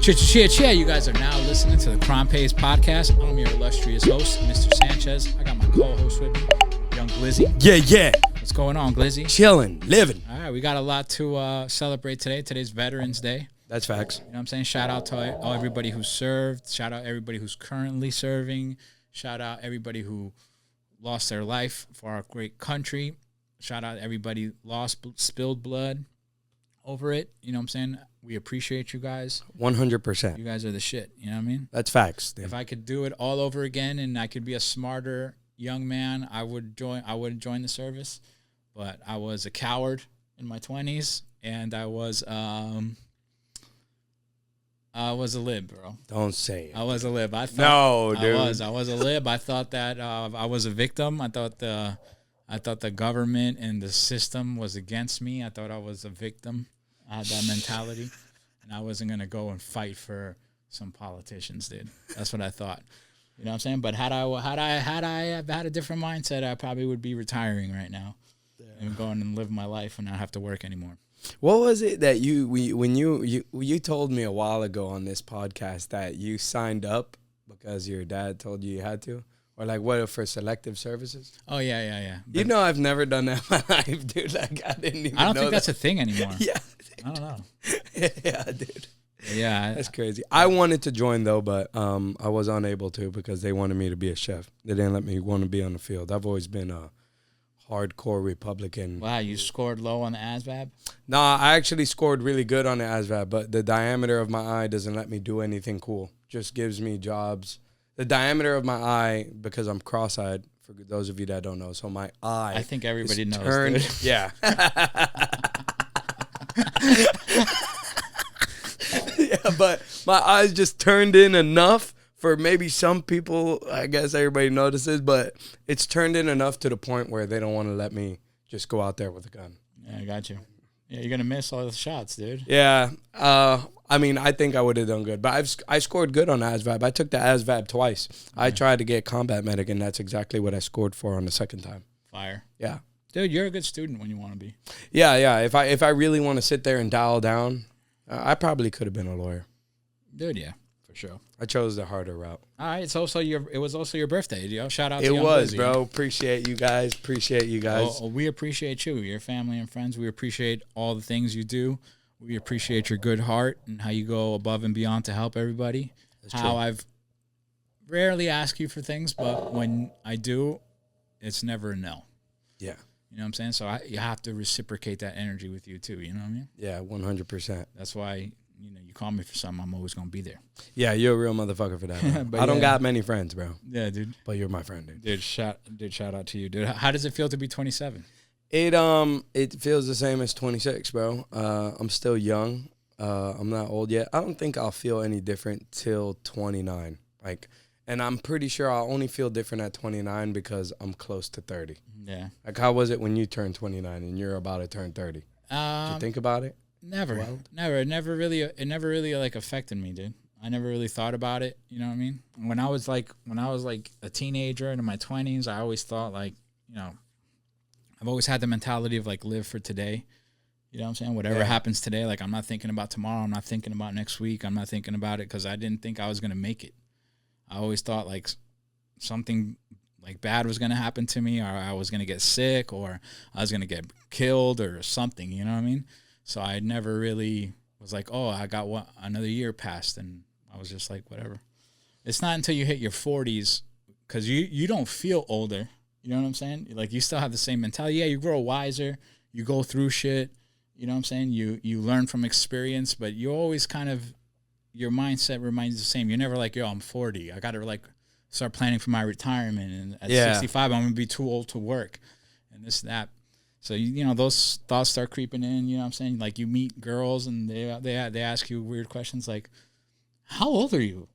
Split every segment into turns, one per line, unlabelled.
Cheer. You guys are now listening to the Crime Pays podcast. I'm your illustrious host, Mr. Sanchez. I got my co-host with me, Young Glizzy.
Yeah.
What's going on, Glizzy?
Chilling, living.
All right, we got a lot to celebrate today. Today's Veterans Day.
That's facts.
You know what I'm saying? Shout out to everybody who served. Shout out everybody who's currently serving. Shout out everybody who lost their life for our great country. Shout out everybody spilled blood over it. You know what I'm saying? We appreciate you guys.
100%.
You guys are the shit. You know what I mean?
That's facts. Dude.
If I could do it all over again and I could be a smarter young man, I would join the service. But I was a coward in my 20s, and I was a lib, bro.
Don't say it.
I was a lib. I was a lib. I thought that I was a victim. I thought the government and the system was against me. I thought I was a victim. I had that mentality, and I wasn't gonna go and fight for some politicians, dude. That's what I thought. You know what I'm saying? But had I had a different mindset, I probably would be retiring right now and going and live my life and not have to work anymore.
What was it that when you told me a while ago on this podcast that you signed up because your dad told you had to? Or like what, for selective services?
Oh yeah.
You know, I've never done that in my life, dude. Like I didn't even.
I don't think that's a thing anymore.
Yeah,
I don't know.
Yeah, dude.
Yeah,
that's crazy. I wanted to join though, but I was unable to because they wanted me to be a chef. They didn't let me want to be on the field. I've always been a hardcore Republican.
Wow, you scored low on the ASVAB?
Nah, I actually scored really good on the ASVAB, but the diameter of my eye doesn't let me do anything cool. Just gives me jobs. The diameter of my eye, because I'm cross-eyed, for those of you that don't know, so my eye.
I think everybody knows.
Turned, yeah. Yeah, but my eyes just turned in enough for maybe some people. I guess everybody notices, but it's turned in enough to the point where they don't want to let me just go out there with a gun.
Yeah, I got you. Yeah, you're gonna miss all the shots, dude.
Yeah. I mean, I think I would have done good, but I scored good on ASVAB. I took the ASVAB twice. Yeah. I tried to get combat medic, and that's exactly what I scored for on the second time.
Fire.
Yeah.
Dude, you're a good student when you want to be.
Yeah. If I really want to sit there and dial down, I probably could have been a lawyer.
Dude, yeah, for sure.
I chose the harder route.
All right, it was also your birthday, yo. Shout out to
you. It was,
Lizzie.
Bro. Appreciate you guys.
Well, we appreciate you, your family and friends. We appreciate all the things you do. We appreciate your good heart and how you go above and beyond to help everybody. That's how true. I've rarely asked you for things, but when I do, it's never a no.
Yeah.
You know what I'm saying? So you have to reciprocate that energy with you too. You know what I mean?
Yeah, 100%.
That's why, you call me for something, I'm always going to be there.
Yeah, you're a real motherfucker for that. I don't got many friends, bro.
Yeah, dude.
But you're my friend, dude.
Shout out to you, dude. How does it feel to be 27?
It feels the same as 26, bro. I'm still young. I'm not old yet. I don't think I'll feel any different till 29. And I'm pretty sure I'll only feel different at 29 because I'm close to 30.
Yeah.
Like, how was it when you turned 29 and you're about to turn 30? Did you think about it?
Never. It never really like affected me, dude. I never really thought about it. You know what I mean? When I was like a teenager in my 20s, I always thought I've always had the mentality of like live for today. You know what I'm saying? Whatever happens today, like I'm not thinking about tomorrow. I'm not thinking about next week. I'm not thinking about it because I didn't think I was going to make it. I always thought like something like bad was going to happen to me, or I was going to get sick, or I was going to get killed or something. You know what I mean? So I never really was like, oh, I got another year passed, and I was just like, whatever. It's not until you hit your 40s because you don't feel older. You know what I'm saying? Like, you still have the same mentality. Yeah, you grow wiser. You go through shit. You know what I'm saying? You learn from experience, but you always kind of, your mindset remains the same. You're never like, yo, I'm 40. I got to, like, start planning for my retirement. And at 65, I'm going to be too old to work and this and that. So, those thoughts start creeping in. You know what I'm saying? Like, you meet girls, and they ask you weird questions like, how old are you?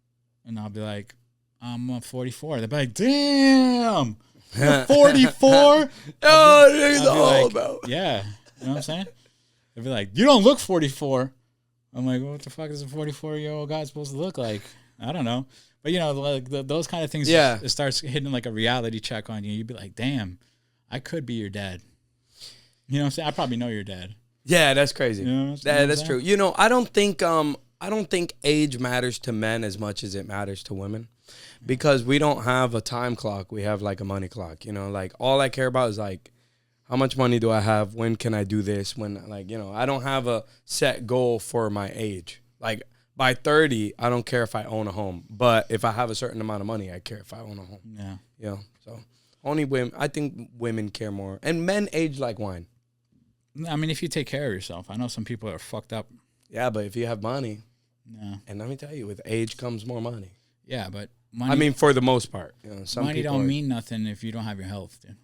And I'll be like, I'm 44. They'll be like, damn. You're 44?
Oh, he's old, bro.
Yeah. You know what I'm saying? They'll be like, you don't look 44. I'm like, what the fuck is a 44-year-old guy supposed to look like? I don't know. But, like those kind of things, it starts hitting like a reality check on you. You'd be like, damn, I could be your dad. You know what I'm saying? I probably know your dad.
Yeah, that's crazy.
You know
that's true. I don't think I don't think age matters to men as much as it matters to women, because we don't have a time clock. We have like a money clock, you know, like all I care about is like, how much money do I have? When can I do this? When, like, you know, I don't have a set goal for my age. Like by 30, I don't care if I own a home, but if I have a certain amount of money, I care if I own a home.
Yeah.
You know, so only women, I think women care more, and men age like wine.
I mean, if you take care of yourself, I know some people are fucked up.
Yeah, but if you have money,
Yeah.
and let me tell you, with age comes more money.
Yeah, but money.
I mean, for the most part, you know, some
money
people
don't mean nothing if you don't have your health, dude.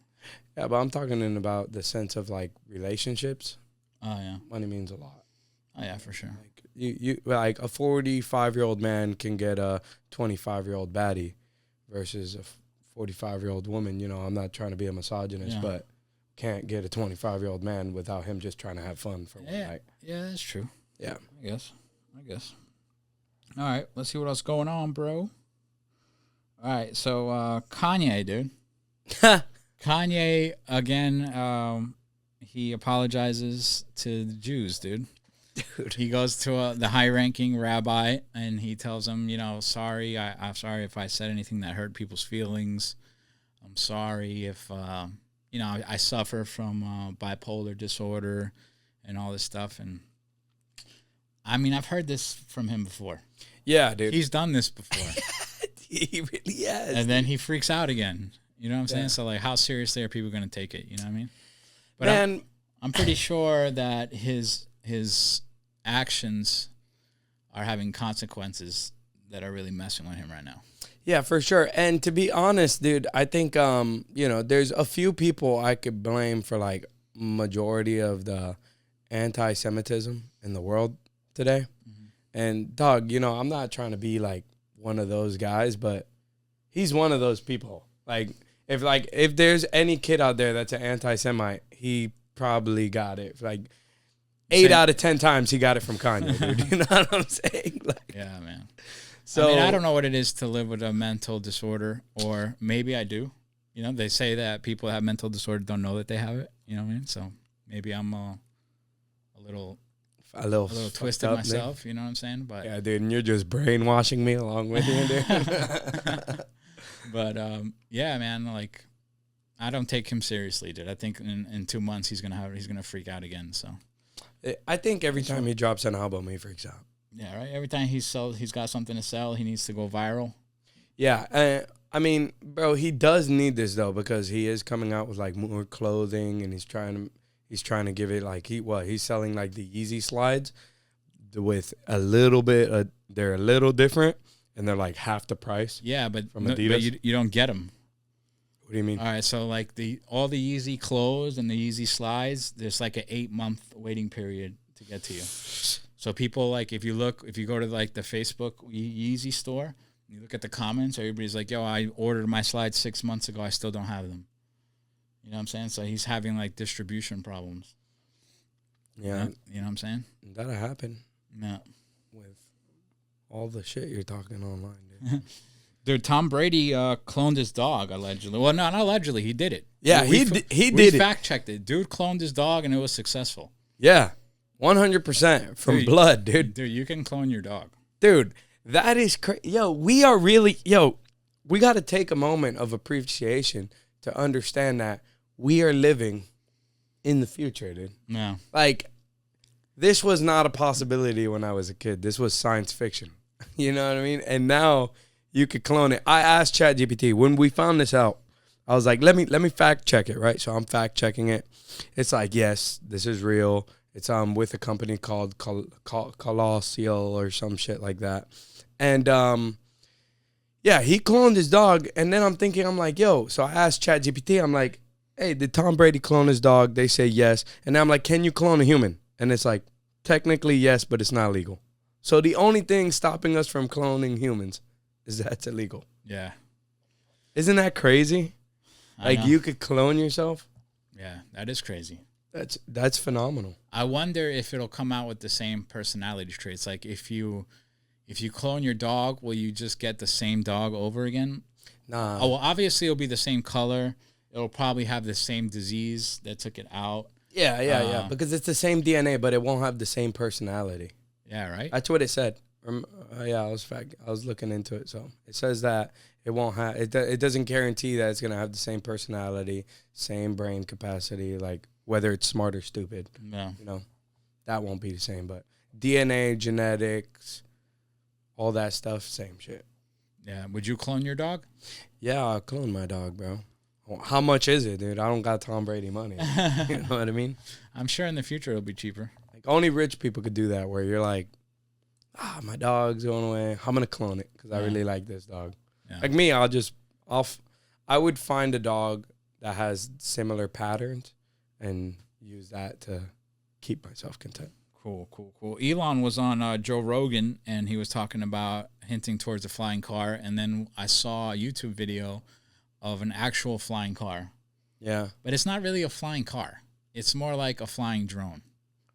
Yeah, but I'm talking in about the sense of like relationships.
Oh yeah.
Money means a lot.
Oh yeah, for sure.
Like you like a 45-year-old man can get a 25-year-old baddie versus a 45-year-old woman. You know, I'm not trying to be a misogynist, but can't get a 25-year-old man without him just trying to have fun for one night.
Yeah, that's true.
Yeah.
I guess. All right, let's see what else going on, bro. All right, so Kanye, dude. Kanye, again, he apologizes to the Jews, dude. He goes to the high-ranking rabbi, and he tells him, you know, sorry, I'm sorry if I said anything that hurt people's feelings. I'm sorry if, you know, I suffer from bipolar disorder and all this stuff. And, I mean, I've heard this from him before.
Yeah, dude.
He's done this before.
He really has.
And then he freaks out again. You know what I'm saying? So, like, how seriously are people going to take it? You know what I mean? But
Man,
I'm pretty sure that his actions are having consequences that are really messing with him right now.
Yeah, for sure. And to be honest, dude, I think, you know, there's a few people I could blame for, like, majority of the anti-Semitism in the world today. Mm-hmm. And, dog, you know, I'm not trying to be, like, one of those guys, but he's one of those people. If there's any kid out there that's an anti-Semite, he probably got it. Like 8 out of 10 times he got it from Kanye, dude. You know what I'm saying? Like,
yeah, man.
So
I mean, I don't know what it is to live with a mental disorder, or maybe I do. You know, they say that people that have mental disorder don't know that they have it. You know what I mean? So maybe I'm a little twisted up, myself. Dude. You know what I'm saying? But
yeah, dude, and you're just brainwashing me along with you, dude.
But yeah, man, like I don't take him seriously, dude. I think in 2 months he's gonna freak out again. So
I think every time he drops an album, he freaks out.
Yeah, right. Every time he's got something to sell, he needs to go viral.
Yeah, I mean, bro, he does need this though, because he is coming out with like more clothing, and he's trying to give it like he's selling like the Yeezy slides with a little bit. They're a little different, and they're like half the price.
Yeah, but
from Adidas.
But you don't get them.
What do you mean?
All right, so like all the Yeezy clothes and the Yeezy slides, there's like an 8-month waiting period to get to you. So people, like, if you go to like the Facebook Yeezy store, you look at the comments, everybody's like, yo, I ordered my slides 6 months ago, I still don't have them. You know what I'm saying? So he's having like distribution problems.
Yeah.
You know what I'm saying?
That'll happen.
Yeah.
With all the shit you're talking online, dude.
Dude, Tom Brady cloned his dog, allegedly. Well, no, not allegedly. He did it.
Yeah, he did it.
We fact-checked it. Dude cloned his dog, and it was successful.
Yeah, 100% from blood, dude.
Dude, you can clone your dog.
Dude, that is crazy. We got to take a moment of appreciation to understand that we are living in the future, dude.
Yeah.
Like, this was not a possibility when I was a kid. This was science fiction. You know what I mean? And now you could clone it. I asked ChatGPT when we found this out. I was like, let me fact check it, right? So I'm fact checking it. It's like, yes, this is real. It's with a company called Colossal or some shit like that. And yeah, he cloned his dog. And then I'm like, yo. So I asked ChatGPT. I'm like, hey, did Tom Brady clone his dog? They say yes. And I'm like, can you clone a human? And it's like, technically yes, but it's not legal. So the only thing stopping us from cloning humans is that it's illegal.
Yeah.
Isn't that crazy? Like, you could clone yourself?
Yeah, that is crazy.
That's phenomenal.
I wonder if it'll come out with the same personality traits. Like, if you clone your dog, will you just get the same dog over again?
Nah.
Oh, well, obviously it'll be the same color. It'll probably have the same disease that took it out.
Yeah. Because it's the same DNA, but it won't have the same personality.
Yeah, right?
That's what it said. Yeah, I was looking into it. So it says that it won't have it doesn't guarantee that it's gonna have the same personality, same brain capacity, like whether it's smart or stupid.
No.
You know, that won't be the same. But DNA, genetics, all that stuff, same shit.
Yeah. Would you clone your dog?
Yeah, I'll clone my dog, bro. How much is it, dude? I don't got Tom Brady money. You know what I mean?
I'm sure in the future it'll be cheaper.
Like only rich people could do that, where you're like, my dog's going away. I'm gonna clone it because I really like this dog. Yeah. Like me, I would find a dog that has similar patterns and use that to keep myself content.
Cool. Elon was on Joe Rogan, and he was talking about hinting towards a flying car, and then I saw a YouTube video of an actual flying car.
Yeah.
But it's not really a flying car. It's more like a flying drone.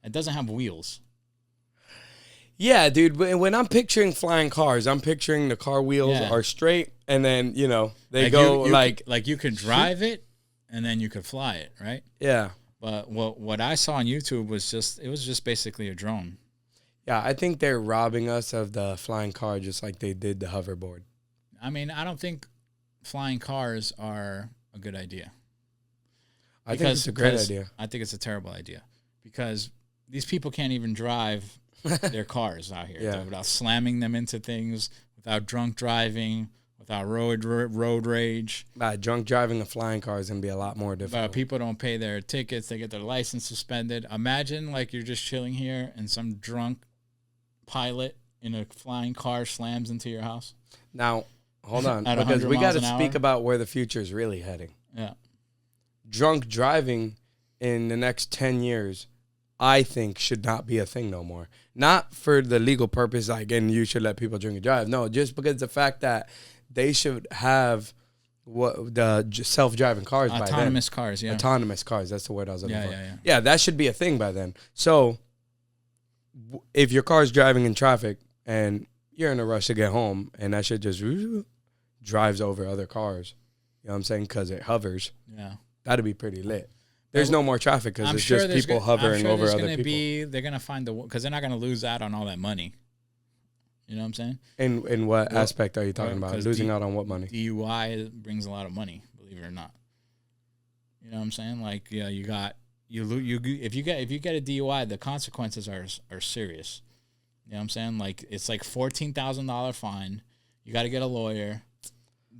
It doesn't have wheels.
Yeah, dude. When I'm picturing flying cars, I'm picturing the car wheels are straight, and then, they like go
you could drive it, and then you could fly it, right?
Yeah.
But what I saw on YouTube was just basically a drone.
Yeah, I think they're robbing us of the flying car just like they did the hoverboard.
I mean, I don't think flying cars are a good idea.
I think it's a great idea.
I think it's a terrible idea because these people can't even drive their cars out here without slamming them into things, without drunk driving, without road rage.
Drunk driving a flying car is going to be a lot more difficult.
People don't pay their tickets. They get their license suspended. Imagine like you're just chilling here and some drunk pilot in a flying car slams into your house.
Now, hold on, because we got to speak about where the future is really heading.
Yeah.
Drunk driving in the next 10 years, I think, should not be a thing no more. Not for the legal purpose, like, and you should let people drink and drive. No, just because the fact that they should have the self-driving cars by then.
Autonomous cars, yeah.
Autonomous cars, that's the word I was looking for.
Yeah.
Yeah, that should be a thing by then. So if your car's driving in traffic and you're in a rush to get home and that shit just drives over other cars, you know what I'm saying, because it hovers, that'd be pretty lit. There's no more traffic because it's just people hovering over other people.
They're going to find because they're not going to lose out on all that money. You know what I'm saying?
In what aspect are you talking about? Losing out on what money?
DUI brings a lot of money, believe it or not. You know what I'm saying? Like, yeah, if you get a DUI, the consequences are serious. You know what I'm saying? Like, it's like $14,000 fine. You got to get a lawyer.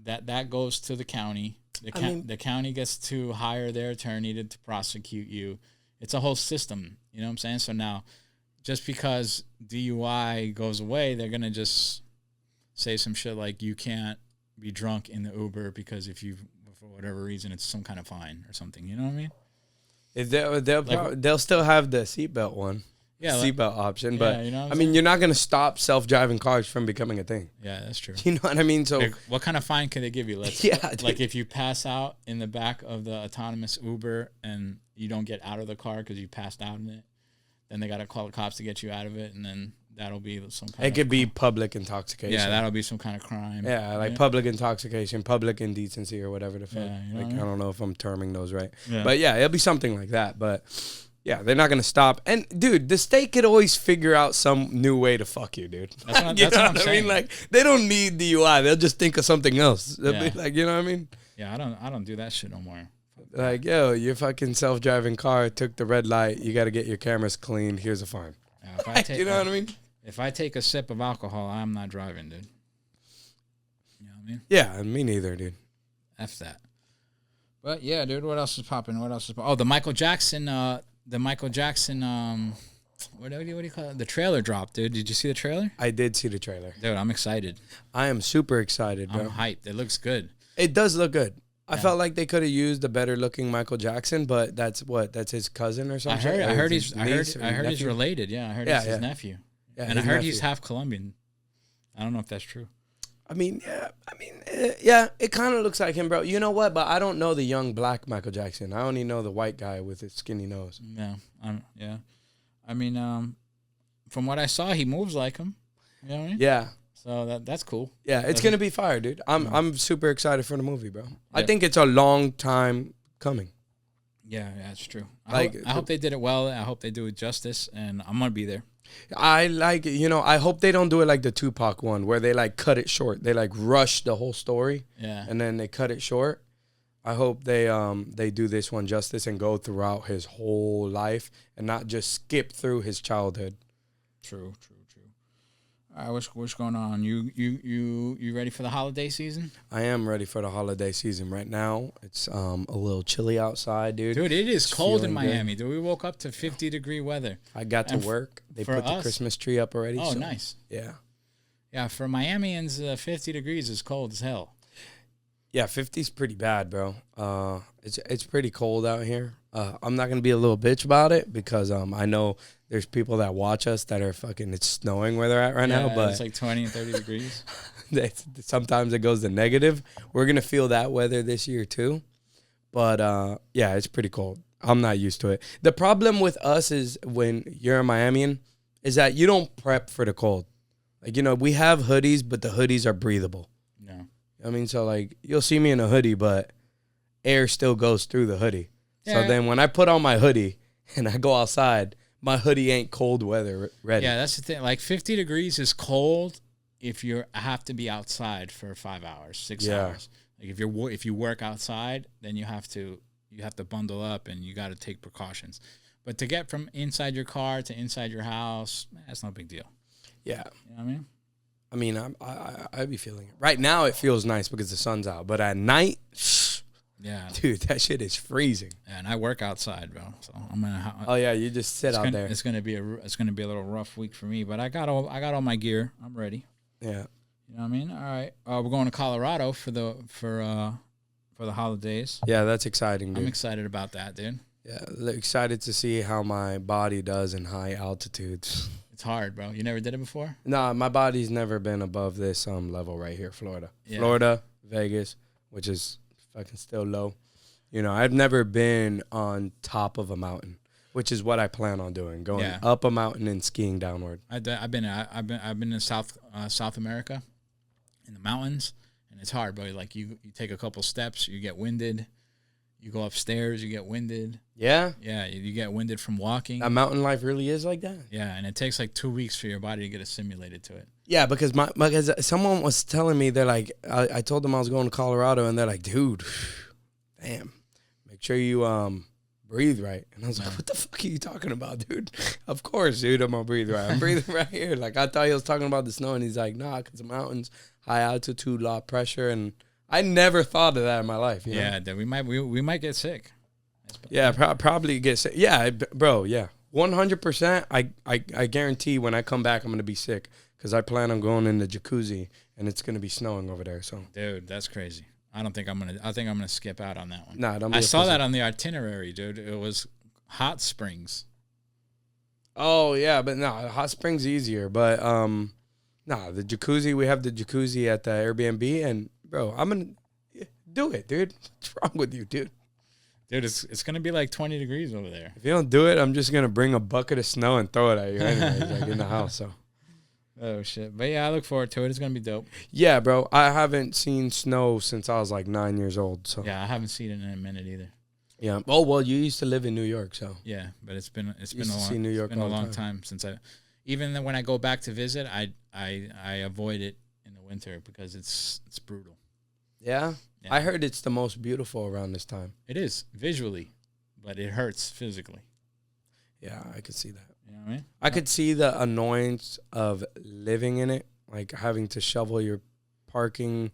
That goes to the county. The county gets to hire their attorney to prosecute you. It's a whole system. You know what I'm saying? So now, just because DUI goes away, they're going to just say some shit like you can't be drunk in the Uber because for whatever reason, it's some kind of fine or something. You know what I mean?
They'll still have the seatbelt one.
Yeah,
seatbelt option, but
you know
I mean, you're not going to stop self-driving cars from becoming a thing.
Yeah, that's true.
You know what I mean? So,
what kind of fine can they give you? Like if you pass out in the back of the autonomous Uber and you don't get out of the car because you passed out in it, then they got to call the cops to get you out of it, and then that'll be some kind.
It could be public intoxication.
Yeah, that'll be some kind of crime.
Yeah, like public intoxication, public indecency, or whatever the fuck.
Yeah, you know
I don't know if I'm terming those right,
yeah.
But yeah, it'll be something like that. But yeah, they're not gonna stop. And dude, the state could always figure out some new way to fuck you, dude.
That's what I'm saying.
I mean, like they don't need DUI. They'll just think of something else. They'll be like, you know what I mean?
Yeah, I don't do that shit no more.
Like, yo, your fucking self-driving car took the red light. You got to get your cameras cleaned. Here's a fine. You know what I mean?
If I take a sip of alcohol, I'm not driving, dude. You know what I mean?
Yeah, me neither, dude.
F that. But yeah, dude, what else is popping? Oh, the Michael Jackson, what do you call it? The trailer dropped, dude. Did you see the trailer?
I did see the trailer.
Dude, I'm excited.
I am super excited, bro.
I'm hyped. It looks good.
It does look good. I felt like they could have used a better looking Michael Jackson, but that's his cousin or something.
I heard he's related. Yeah, I heard he's his nephew. Yeah, and I heard he's half Colombian. I don't know if that's true.
I mean, it kind of looks like him, bro. You know what? But I don't know the young black Michael Jackson. I only know the white guy with his skinny nose.
Yeah, I mean, from what I saw, he moves like him. You know what I mean?
Yeah.
So that's cool.
Yeah, it's gonna be fire, dude. I'm super excited for the movie, bro. Yeah. I think it's a long time coming.
Yeah, it's true. I hope they did it well. I hope they do it justice, and I'm gonna be there.
I like, I hope they don't do it like the Tupac one where they like cut it short. They like rush the whole story.
Yeah.
And then they cut it short. I hope they do this one justice and go throughout his whole life and not just skip through his childhood.
True. All right, what's going on? You ready for the holiday season?
I am ready for the holiday season right now. It's a little chilly outside, dude.
Dude, it is cold in Miami.
Good.
Dude, we woke up to 50-degree weather.
I got to work. They put the Christmas tree up already.
Oh, so, nice.
Yeah.
Yeah, for Miamians, 50 degrees is cold as hell.
Yeah, 50's pretty bad, bro. It's pretty cold out here. I'm not gonna be a little bitch about it because I know there's people that watch us that are fucking. It's snowing where they're at right now, but
it's like 20 and 30 degrees.
Sometimes it goes to negative. We're gonna feel that weather this year too, but yeah, it's pretty cold. I'm not used to it. The problem with us is when you're a Miamian, is that you don't prep for the cold. Like we have hoodies, but the hoodies are breathable.
No.
I mean, so like you'll see me in a hoodie, but air still goes through the hoodie. Yeah. So then when I put on my hoodie and I go outside, my hoodie ain't cold weather ready.
Yeah, that's the thing. Like 50 degrees is cold if you have to be outside for 5 hours, 6 hours. Like if you work outside, then you have to bundle up and you got to take precautions. But to get from inside your car to inside your house, that's no big deal.
Yeah.
You know what I mean?
I mean, I'd be feeling it. Right now, it feels nice because the sun's out. But at night,
yeah,
dude, that shit is freezing.
Yeah, and I work outside, bro. So I'm gonna.
Oh yeah, you just sit out there.
It's gonna be a little rough week for me, but I got all my gear. I'm ready.
Yeah.
You know what I mean? All right, we're going to Colorado for the holidays.
Yeah, that's exciting, dude.
I'm excited about that, dude.
Yeah, excited to see how my body does in high altitudes.
It's hard, bro. You never did it before?
Nah, my body's never been above this level right here, Florida.
Yeah.
Florida, Vegas, which is fucking still low. I've never been on top of a mountain, which is what I plan on doing, going up a mountain and skiing downward.
I've been in South America, in the mountains, and it's hard, bro. Like you take a couple steps, you get winded. You go upstairs, you get winded.
Yeah?
Yeah, you get winded from walking.
A mountain life really is like that?
Yeah, and it takes like 2 weeks for your body to get assimilated to it.
Yeah, because someone was telling me, they're like, I told them I was going to Colorado, and they're like, dude, damn, make sure you breathe right. And I was like, what the fuck are you talking about, dude? Of course, dude, I'm going to breathe right. I'm breathing right here. Like, I thought he was talking about the snow, and he's like, nah, because the mountains, high altitude, low pressure, and I never thought of that in my life.
Yeah, that we might get sick.
Yeah, probably get sick. Yeah, bro. Yeah, 100%. I guarantee when I come back, I'm gonna be sick because I plan on going in the jacuzzi and it's gonna be snowing over there. So,
dude, that's crazy. I think I'm gonna skip out on that one.
Nah, don't.
I saw that on the itinerary, dude. It was hot springs.
Oh yeah, but no, hot springs easier. But the jacuzzi. We have the jacuzzi at the Airbnb and. Bro, I'm going to do it, dude. What's wrong with you, dude?
Dude, it's going to be like 20 degrees over there.
If you don't do it, I'm just going to bring a bucket of snow and throw it at you anyways, like in the house. So.
Oh, shit. But, yeah, I look forward to it. It's going to be dope.
Yeah, bro. I haven't seen snow since I was like 9 years old. So.
Yeah, I haven't seen it in a minute either.
Yeah. Oh, well, you used to live in New York, so.
Yeah, but it's been
a
long time since even when I go back to visit, I avoid it in the winter because it's brutal.
Yeah? I heard it's the most beautiful around this time.
It is, visually, but it hurts physically.
Yeah, I could see that.
You know what I mean?
I could see the annoyance of living in it, like having to shovel your parking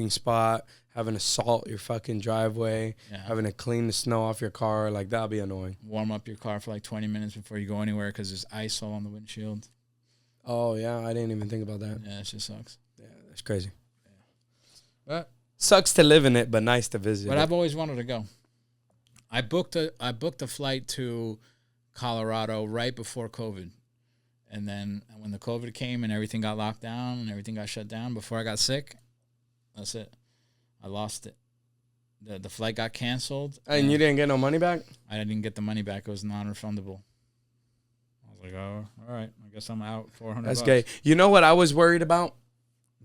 spot, having to salt your fucking driveway, having to clean the snow off your car. Like, that'll be annoying.
Warm up your car for like 20 minutes before you go anywhere because there's ice all on the windshield.
Oh, yeah, I didn't even think about that.
Yeah, it just sucks.
Yeah, that's crazy.
But
sucks to live in it, but nice to visit.
But I've always wanted to go. I booked a flight to Colorado right before COVID, and then when the COVID came and everything got locked down and everything got shut down, before I got sick, that's it. I lost it. The flight got canceled.
And you didn't get no money back?
I didn't get the money back. It was non-refundable. I was like, oh, all right. I guess I'm out $400.
That's gay. You know what I was worried about?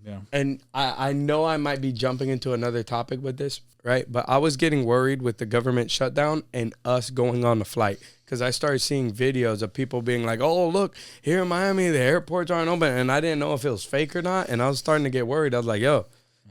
Yeah.
And I know I might be jumping into another topic with this, right? But I was getting worried with the government shutdown and us going on the flight. because I started seeing videos of people being like, oh, look, here in Miami, the airports aren't open. And I didn't know if it was fake or not. And I was starting to get worried. I was like, yo,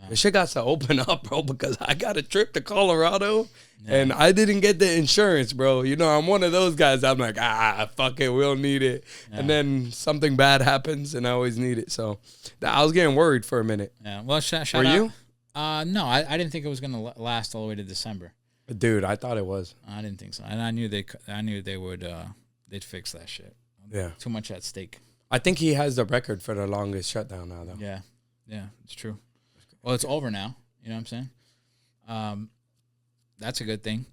this shit got to open up, bro, because I got a trip to Colorado and I didn't get the insurance, bro. You know, I'm one of those guys. I'm like, fuck it, we don't need it. Yeah. And then something bad happens and I always need it. So I was getting worried for a minute.
Yeah. Well, shout
Were
out.
You?
No, I didn't think it was going to last all the way to December.
Dude, I thought it was.
I didn't think so. And I knew they would, they'd fix that shit.
Yeah.
Too much at stake.
I think he has the record for the longest shutdown now, though.
Yeah. Yeah, it's true. Well, it's over now. You know what I'm saying? That's a good thing.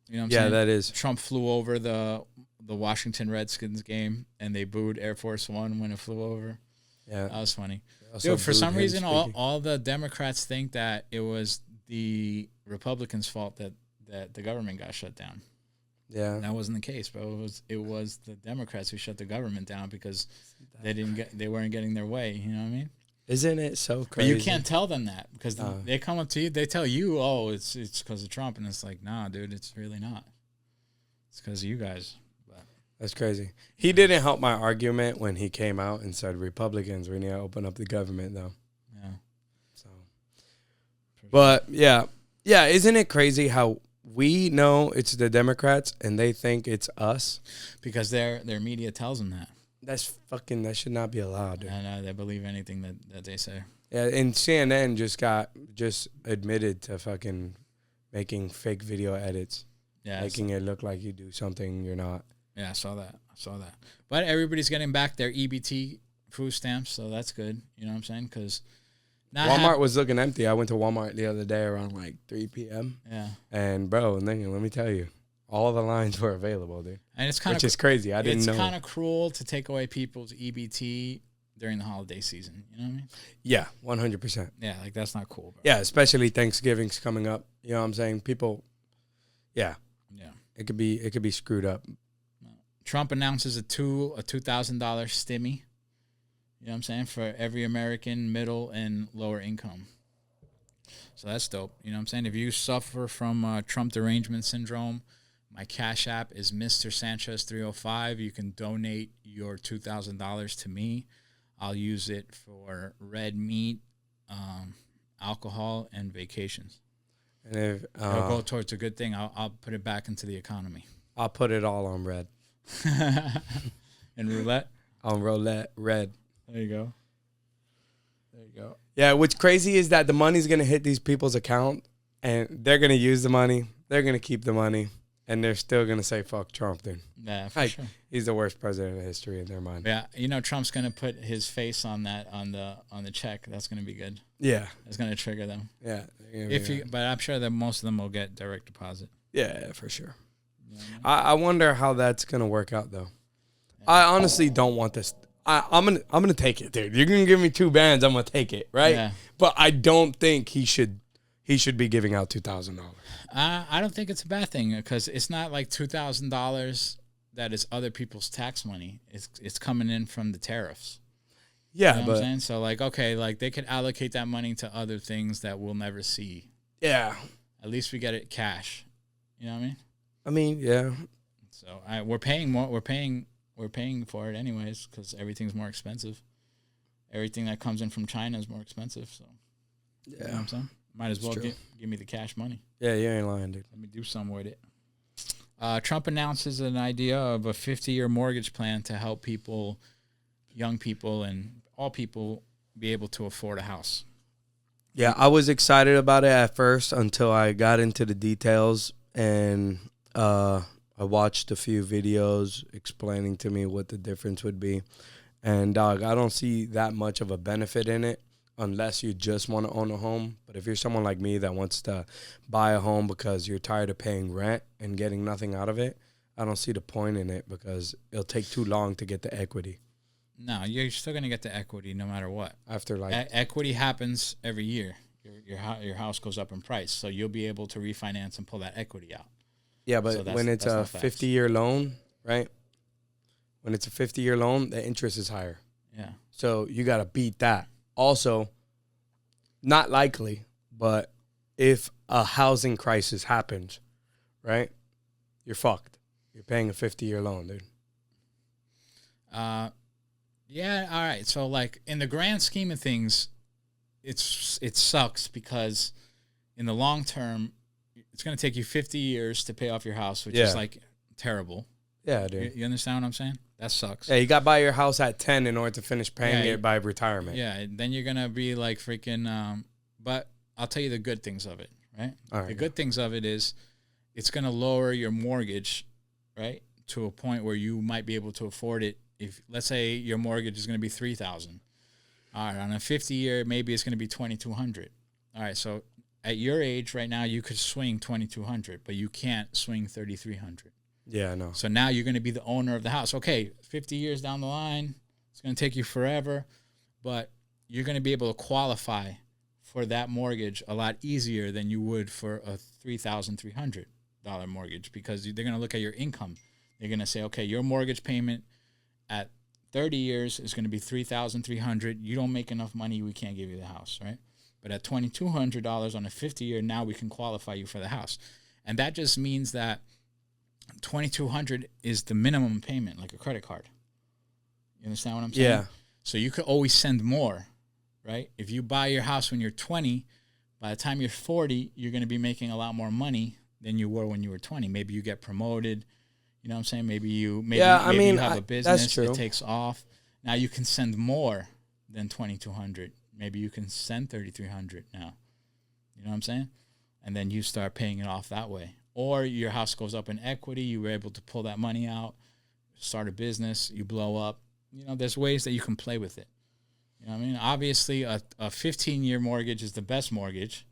You know what I'm saying?
Yeah, that is.
Trump flew over the Washington Redskins game, and they booed Air Force One when it flew over. Yeah. That was funny. Dude, for some reason, all the Democrats think that it was the Republicans' fault that the government got shut down.
Yeah.
That wasn't the case, bro. It was the Democrats who shut the government down because they weren't getting their way. You know what I mean?
Isn't it so crazy?
But you can't tell them that because they come up to you, they tell you, oh, it's because of Trump, and it's like, nah, dude, it's really not. It's because of you guys. But
that's crazy. He didn't help my argument when he came out and said Republicans, we need to open up the government, though.
Yeah.
So, but yeah, isn't it crazy how we know it's the Democrats and they think it's us
because their media tells them that.
That should not be allowed, dude.
And they believe anything that they say.
Yeah, and CNN just admitted to fucking making fake video edits. Yeah. Making it look like you do something you're not.
Yeah, I saw that. But everybody's getting back their EBT food stamps, so that's good. You know what I'm saying? Because
Walmart was looking empty. I went to Walmart the other day around like 3 p.m.
Yeah.
And, bro, let me tell you. All the lines were available, dude.
And it's kind
of is crazy. I didn't know.
It's kind of cruel to take away people's EBT during the holiday season. You know what I mean?
Yeah, 100%.
Yeah, like that's not cool, bro.
Yeah, especially Thanksgiving's coming up. You know what I'm saying? People, yeah. It could be screwed up.
Trump announces a $2,000 stimmy. You know what I'm saying? For every American middle and lower income. So that's dope. You know what I'm saying? If you suffer from Trump derangement syndrome, my Cash App is Mr. Sanchez 305. You can donate your $2,000 to me. I'll use it for red meat, alcohol, and vacations. And if it'll go towards a good thing, I'll put it back into the economy.
I'll put it all on red.
And roulette?
On roulette, red.
There you go.
Yeah, what's crazy is that the money's going to hit these people's account, and they're going to use the money. They're going to keep the money. And they're still going to say, fuck Trump, dude.
Yeah, for sure.
He's the worst president in history in their mind.
Yeah, you know, Trump's going to put his face on that, on the check. That's going to be good.
Yeah.
It's going to trigger them.
Yeah.
But I'm sure that most of them will get direct deposit.
Yeah, for sure. You know what I mean? I wonder how that's going to work out, though. Yeah. I honestly don't want this. I'm gonna take it, dude. You're going to give me 2 bands, I'm going to take it, right? Yeah. But I don't think he should be giving out $2,000.
I don't think it's a bad thing because it's not like $2,000 that is other people's tax money. It's coming in from the tariffs.
Yeah,
you know what I'm saying? So like, okay, like they could allocate that money to other things that we'll never see.
Yeah.
At least we get it cash. You know what I mean?
I mean, yeah.
So we're paying more. We're paying for it anyways because everything's more expensive. Everything that comes in from China is more expensive. So yeah, you know what I'm saying? Might as well give me the cash money.
Yeah, you ain't lying, dude.
Let me do something with it. Trump announces an idea of a 50-year mortgage plan to help people, young people, and all people be able to afford a house.
Yeah, I was excited about it at first until I got into the details and I watched a few videos explaining to me what the difference would be. And, dog, I don't see that much of a benefit in it. Unless you just want to own a home. But if you're someone like me that wants to buy a home because you're tired of paying rent and getting nothing out of it, I don't see the point in it because it'll take too long to get the equity.
No, you're still going to get the equity no matter what.
After like
equity happens every year. Your house goes up in price, so you'll be able to refinance and pull that equity out.
Yeah, but when it's a 50-year loan, right? When it's a 50-year loan, the interest is higher.
Yeah.
So you got to beat that. Also, not likely, but if a housing crisis happens, right, you're fucked. You're paying a 50-year loan, dude.
Yeah, all right. So, like, in the grand scheme of things, it sucks because in the long term, it's going to take you 50 years to pay off your house, which is, like, terrible.
Yeah, dude.
You understand what I'm saying? That sucks.
Yeah, you got to buy your house at 10 in order to finish paying it by retirement.
Yeah, then you're going to be, like, freaking... but I'll tell you the good things of it, right?
All right.
The good things of it is it's going to lower your mortgage, right, to a point where you might be able to afford it. If, let's say, your mortgage is going to be $3,000. All right, on a 50-year, maybe it's going to be $2,200. All right, so at your age right now, you could swing $2,200, but you can't swing $3,300.
Yeah, I know.
So now you're going to be the owner of the house. Okay, 50 years down the line, it's going to take you forever, but you're going to be able to qualify for that mortgage a lot easier than you would for a $3,300 mortgage because they're going to look at your income. They're going to say, okay, your mortgage payment at 30 years is going to be $3,300. You don't make enough money, we can't give you the house, right? But at $2,200 on a 50-year, now we can qualify you for the house. And that just means that $2,200 is the minimum payment, like a credit card. You understand what I'm saying?
Yeah.
So you could always send more, right? If you buy your house when you're 20, by the time you're 40, you're going to be making a lot more money than you were when you were 20. Maybe you get promoted. You know what I'm saying? Maybe you you have a business
that's true.
that takes off. Now you can send more than $2,200. Maybe you can send $3,300 now. You know what I'm saying? And then you start paying it off that way. Or your house goes up in equity. You were able to pull that money out, start a business, you blow up. You know, there's ways that you can play with it. You know what I mean? Obviously, a 15-year mortgage is the best mortgage.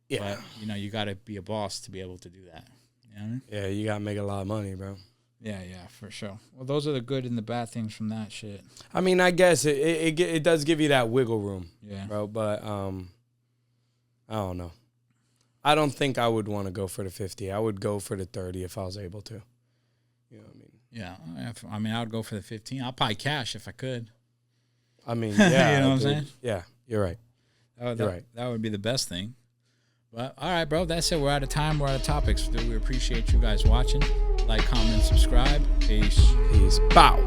Yeah.
But, you know, you got to be a boss to be able to do that. You know what I mean?
Yeah, you got to make a lot of money, bro.
Yeah, for sure. Well, those are the good and the bad things from that shit.
I mean, I guess it does give you that wiggle room, bro. But I don't know. I don't think I would want to go for the 50. I would go for the 30 if I was able to. You know what I mean?
Yeah, I mean, I would go for the 15. I'll buy cash if I could.
I mean, yeah.
You know what I'm saying?
Yeah, you're right.
You're right. That would be the best thing. But, all right, bro, that's it. We're out of time. We're out of topics. Dude, we appreciate you guys watching. Like, comment, subscribe. Peace.
Peace. Bow.